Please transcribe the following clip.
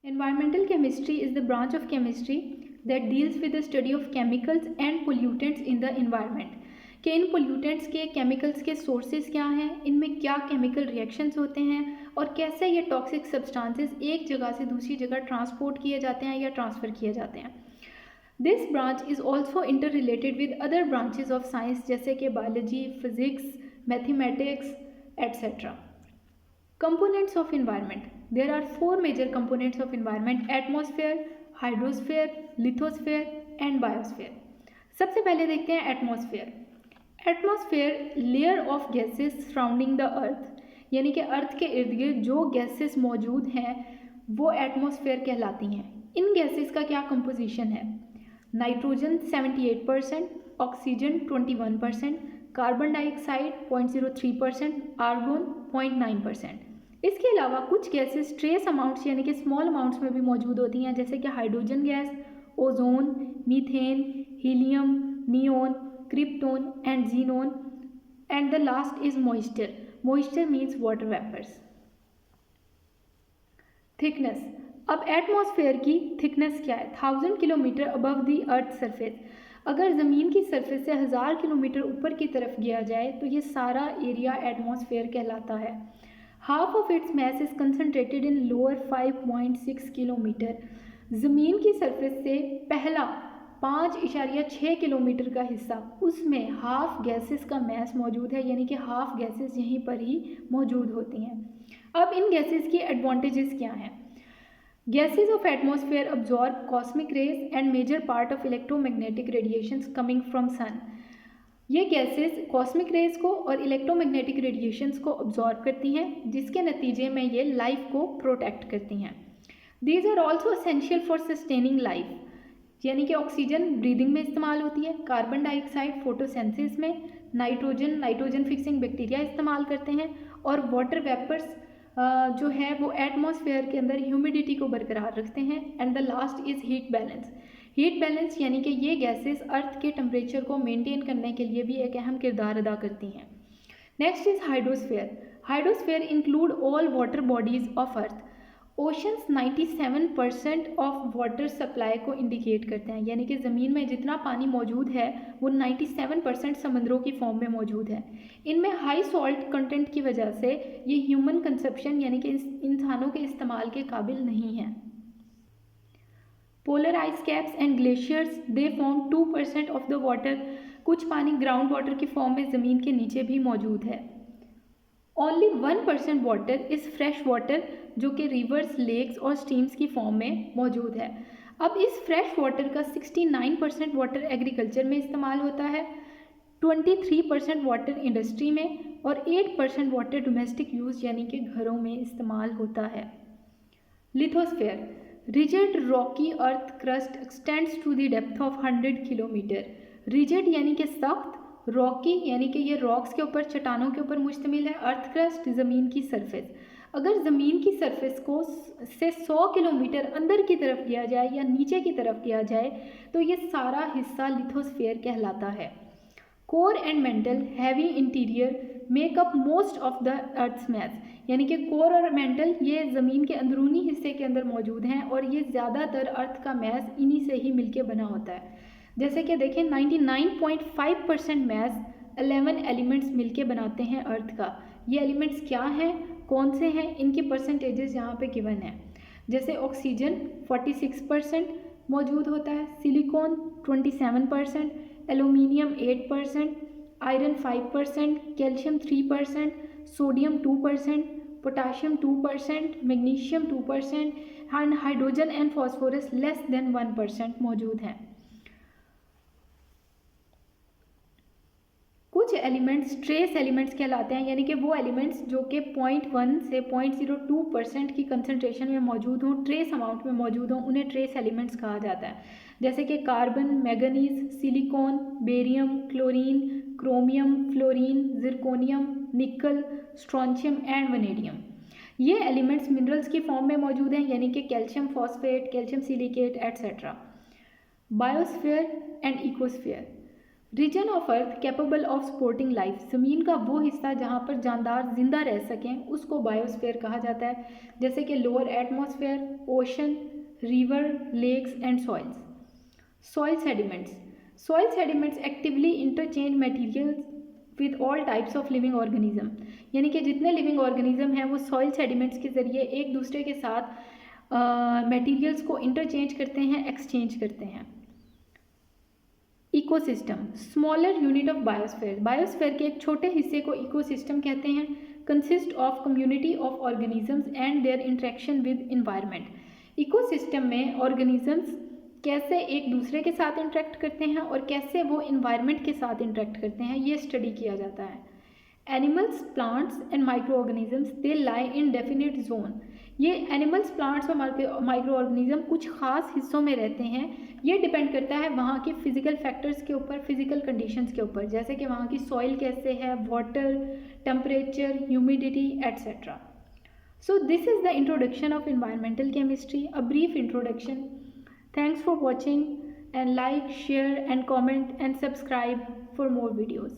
Environmental chemistry is the branch of chemistry that deals with the study of chemicals and pollutants in the environment. कि इन pollutants के chemicals के sources क्या हैं, इनमें क्या chemical reactions होते हैं और कैसे ये toxic substances एक जगह से दूसरी जगह transport किए जाते हैं या transfer किए जाते हैं. This branch is also interrelated with other branches of science जैसे कि biology, physics, mathematics, etc. Components of environment. There are four major components of environment: atmosphere, hydrosphere, lithosphere and biosphere. सबसे पहले देखते हैं atmosphere. Atmosphere layer of gases surrounding the earth, यानी कि अर्थ के इर्द गिर्द जो गैसेस मौजूद हैं वो एटमॉस्फेयर कहलाती हैं. इन गैसेस का क्या कंपोजिशन है? Nitrogen 78%, oxygen 21%, carbon dioxide 0.03%, argon 0.9%. इसके अलावा कुछ गैसेस ट्रेस अमाउंट्स यानी कि स्मॉल अमाउंट्स में भी मौजूद होती हैं, जैसे कि hydrogen gas, ozone, methane, helium, neon, krypton and xenon. And the last is moisture. Moisture means water vapours. Thickness. अब एटमॉस्फेयर की थिकनेस क्या है? 1000 kilometre above the earth surface. अगर ज़मीन की सरफेस से 1000 किलोमीटर ऊपर की तरफ गया जाए तो ये सारा एरिया एटमॉस्फेयर कहलाता है. Half of its mass is concentrated in lower 5.6 kilometre. ज़मीन की सरफेस से पहला 5.6 किलोमीटर का हिस्सा, उसमें हाफ गैसेस का मैस मौजूद है, यानी कि हाफ गैसेस यहीं पर ही मौजूद होती हैं. अब इन गैसेस की एडवांटेजेस क्या हैं? Gases of atmosphere absorb cosmic rays and major part of electromagnetic radiations coming from sun. ये गैसेस कॉस्मिक रेज को और इलेक्ट्रोमैग्नेटिक रेडिएशंस को अब्जॉर्ब करती हैं, जिसके नतीजे में ये लाइफ को प्रोटेक्ट करती हैं. These are also essential for sustaining life, यानी कि ऑक्सीजन ब्रीदिंग में इस्तेमाल होती है, कार्बन डाइऑक्साइड फोटोसिंथेसिस में, नाइट्रोजन फिक्सिंग बैक्टीरिया इस्तेमाल करते हैं, और वाटर वेपर्स जो है वो एटमॉस्फेयर के अंदर ह्यूमिडिटी को बरकरार रखते हैं. And the last is heat balance. Heat balance यानी कि ये गैसेस अर्थ के टेम्परेचर को मेंटेन करने के लिए भी एक अहम किरदार अदा करती हैं. Next is hydrosphere. Hydrosphere include all water bodies of earth. Oceans 97% of water supply को इंडिकेट करते हैं, यानी कि ज़मीन में जितना पानी मौजूद है वो 97% समंदरों की फॉर्म में मौजूद है. इनमें हाई सॉल्ट कंटेंट की वजह से ये ह्यूमन कंजप्शन यानी कि इंसानों के इस्तेमाल के काबिल नहीं है. Polar ice caps and glaciers they form 2% of the water. कुछ पानी ग्राउंड वाटर की फॉर्म में ज़मीन के नीचे भी मौजूद है. Only 1% water is fresh water, जो कि रिवर्स, लेक्स और स्ट्रीम्स की फॉर्म में मौजूद है. अब इस फ्रेश वाटर का 69% वाटर एग्रीकल्चर में इस्तेमाल होता है, 23% वाटर इंडस्ट्री में और 8% वाटर डोमेस्टिक यूज़ यानी कि घरों में इस्तेमाल होता है. Lithosphere. Rigid rocky earth crust extends to the depth of 100 kilometre. Rigid यानी कि सख्त, रॉकी यानी कि ये रॉक्स के ऊपर, चट्टानों के ऊपर मुश्तमिल है. अर्थ क्रस्ट ज़मीन की सरफेस. अगर ज़मीन की सरफेस को से 100 किलोमीटर अंदर की तरफ गया जाए या नीचे की तरफ गया जाए तो ये सारा हिस्सा लिथोस्फेयर कहलाता है. Core and mantle heavy interior make up most of the earth's mass, यानी कि कोर और मेंटल ये ज़मीन के अंदरूनी हिस्से के अंदर मौजूद हैं और ये ज़्यादातर अर्थ का मैस इन्हीं से ही मिलके बना होता है. जैसे कि देखें 99.5% मैस 11 एलिमेंट्स मिलके बनाते हैं अर्थ का. ये एलिमेंट्स क्या हैं, कौन से हैं, इनकी परसेंटेजेस यहाँ पे गिवन है. जैसे ऑक्सीजन 46% मौजूद होता है, silicon 27%, aluminium 8%, iron 5%, calcium 3%, sodium 2%, potassium 2%, magnesium 2% and hydrogen and phosphorus less than 1% मौजूद हैं. कुछ एलिमेंट्स ट्रेस एलिमेंट्स कहलाते हैं, यानी कि वो एलिमेंट्स जो कि 0.1 से 0.02% की कंसनट्रेशन में मौजूद हों, ट्रेस अमाउंट में मौजूद हों, उन्हें ट्रेस एलिमेंट्स कहा जाता है. जैसे कि carbon, manganese, silicon, barium, chlorine, chromium, fluorine, zirconium, nickel, strontium and vanadium. ये एलिमेंट्स मिनरल्स की फॉर्म में मौजूद हैं, यानी कि calcium phosphate, calcium silicate etcetera. Biosphere and ecosphere. Region of earth capable of supporting life, ज़मीन का वो हिस्सा जहाँ पर जानदार जिंदा रह सकें उसको बायोस्फीयर कहा जाता है, जैसे कि lower atmosphere, ocean, river, lakes and soils. Soil sediments, soil sediments actively interchange materials with all types of living organism, यानी कि जितने लिविंग ऑर्गेनिज्म हैं वो सॉइल सेडिमेंट्स के ज़रिए एक दूसरे के साथ मटेरियल्स को इंटरचेंज करते हैं, एक्सचेंज करते हैं। Ecosystem, smaller unit of biosphere, biosphere के एक छोटे हिस्से को इकोसिस्टम कहते हैं। Consist of community of organisms and there interaction with environment, ecosystem में ऑर्गेनिजम्स कैसे एक दूसरे के साथ इंटरेक्ट करते हैं और कैसे वो इन्वायरमेंट के साथ इंटरेक्ट करते हैं, ये स्टडी किया जाता है। Animals, plants and micro organisms they lie in definite zone, ये एनिमल्स, प्लांट्स और माइक्रो ऑर्गेनिज्म कुछ खास हिस्सों में रहते हैं। ये डिपेंड करता है वहाँ के फिजिकल फैक्टर्स के ऊपर, फिजिकल कंडीशंस के ऊपर, जैसे कि वहाँ की सॉइल कैसे है, water, temperature, humidity etcetera. So this is the introduction of environmental chemistry, a brief introduction. Thanks for watching and like, share and comment and subscribe for more videos.